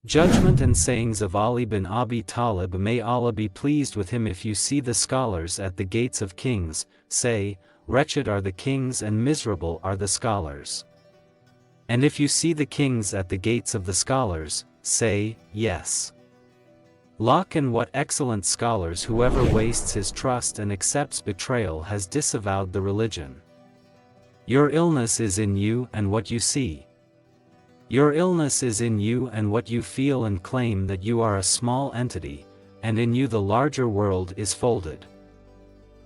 Judgment and sayings of Ali bin Abi Talib. May Allah be pleased with him. If you see the scholars at the gates of kings, say, wretched are the kings and miserable are the scholars. And if you see the kings at the gates of the scholars, say, yes. Look, and what excellent scholars! Whoever wastes his trust and accepts betrayal has disavowed the religion. Your illness is in you and what you see. Your illness is in you and what you feel, and claim that you are a small entity, and in you the larger world is folded.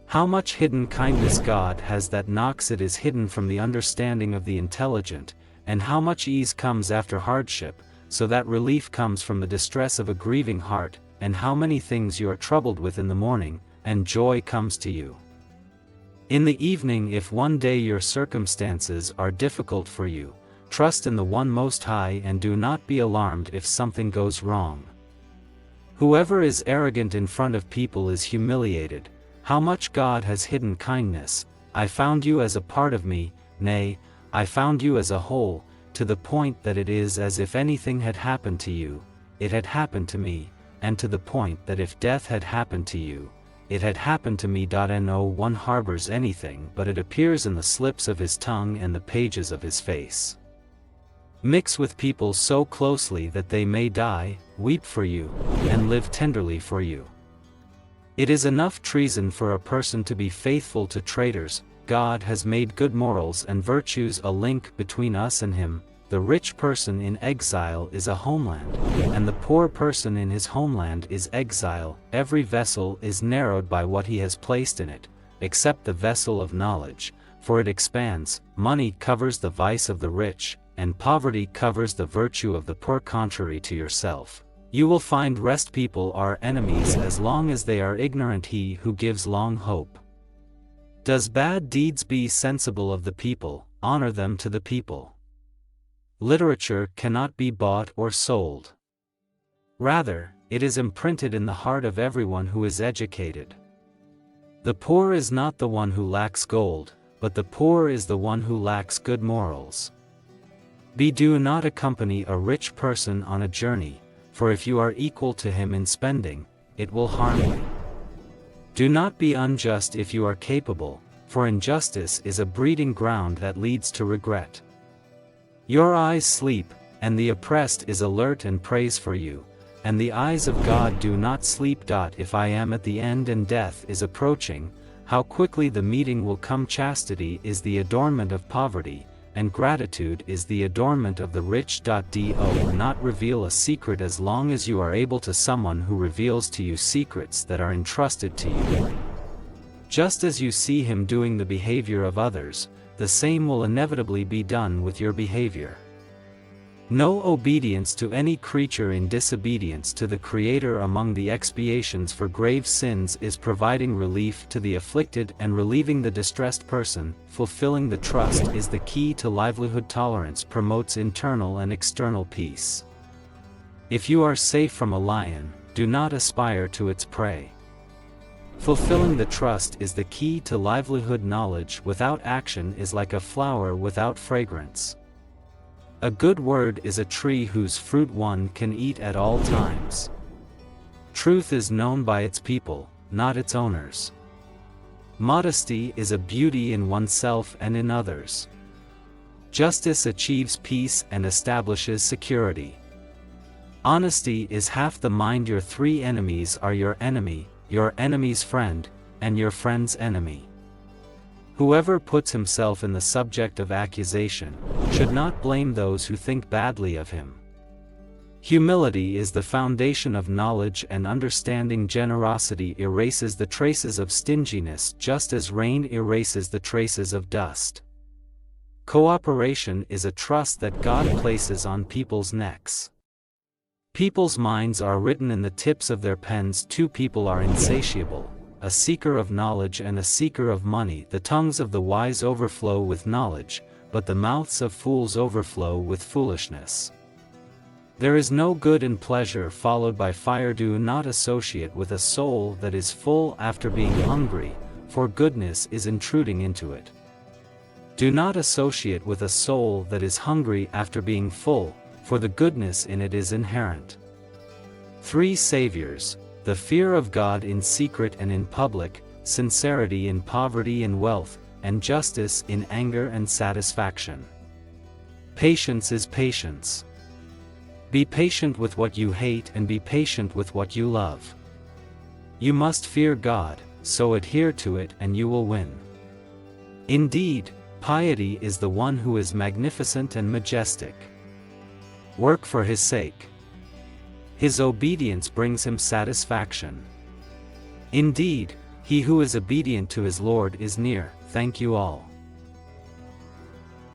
How much hidden kindness God has that knocks it is hidden from the understanding of the intelligent, and how much ease comes after hardship, so that relief comes from the distress of a grieving heart, and how many things you are troubled with in the morning, and joy comes to you in the evening. If one day your circumstances are difficult for you, trust in the One Most High and do not be alarmed if something goes wrong. Whoever is arrogant in front of people is humiliated. How much God has hidden kindness! I found you as a part of me, nay, I found you as a whole, to the point that it is as if anything had happened to you, it had happened to me, and to the point that if death had happened to you, it had happened to me. No one harbors anything, but it appears in the slips of his tongue and the pages of his face. Mix with people so closely that they may die, weep for you, and live tenderly for you. It is enough treason for a person to be faithful to traitors. God has made good morals and virtues a link between us and him. The rich person in exile is a homeland, and the poor person in his homeland is exile. Every vessel is narrowed by what he has placed in it, except the vessel of knowledge, for it expands. Money covers the vice of the rich, and poverty covers the virtue of the poor. Contrary to yourself, you will find rest. People are enemies as long as they are ignorant. He who gives long hope does bad deeds. Be sensible of the people, honor them to the people. Literature cannot be bought or sold. Rather, it is imprinted in the heart of everyone who is educated. The poor is not the one who lacks gold, but the poor is the one who lacks good morals. Do not accompany a rich person on a journey, for if you are equal to him in spending, it will harm you. Do not be unjust if you are capable, for injustice is a breeding ground that leads to regret. Your eyes sleep, and the oppressed is alert and prays for you, and the eyes of God do not sleep. If I am at the end and death is approaching, how quickly the meeting will come. Chastity is the adornment of poverty, and gratitude is the adornment of the rich. Do not reveal a secret as long as you are able to someone who reveals to you secrets that are entrusted to you. Just as you see him doing the behavior of others, the same will inevitably be done with your behavior. No obedience to any creature in disobedience to the Creator. Among the expiations for grave sins is providing relief to the afflicted and relieving the distressed person. Fulfilling the trust is the key to livelihood. Tolerance promotes internal and external peace. If you are safe from a lion, do not aspire to its prey. Fulfilling the trust is the key to livelihood. Knowledge without action is like a flower without fragrance. A good word is a tree whose fruit one can eat at all times. Truth is known by its people, not its owners. Modesty is a beauty in oneself and in others. Justice achieves peace and establishes security. Honesty is half the mind. Your three enemies are your enemy's friend, and your friend's enemy. Whoever puts himself in the subject of accusation should not blame those who think badly of him. Humility is the foundation of knowledge and understanding. Generosity erases the traces of stinginess just as rain erases the traces of dust. Cooperation is a trust that God places on people's necks. People's minds are written in the tips of their pens. Two people are insatiable, a seeker of knowledge and a seeker of money. The tongues of the wise overflow with knowledge, but the mouths of fools overflow with foolishness. There is no good in pleasure followed by fire. Do not associate with a soul that is full after being hungry, for goodness is intruding into it. Do not associate with a soul that is hungry after being full, for the goodness in it is inherent. 3 saviors: the fear of God in secret and in public, sincerity in poverty and wealth, and justice in anger and satisfaction. Patience is patience. Be patient with what you hate and be patient with what you love. You must fear God, so adhere to it and you will win. Indeed, piety is the one who is magnificent and majestic. Work for his sake. His obedience brings him satisfaction. Indeed, he who is obedient to his Lord is near. Thank you all.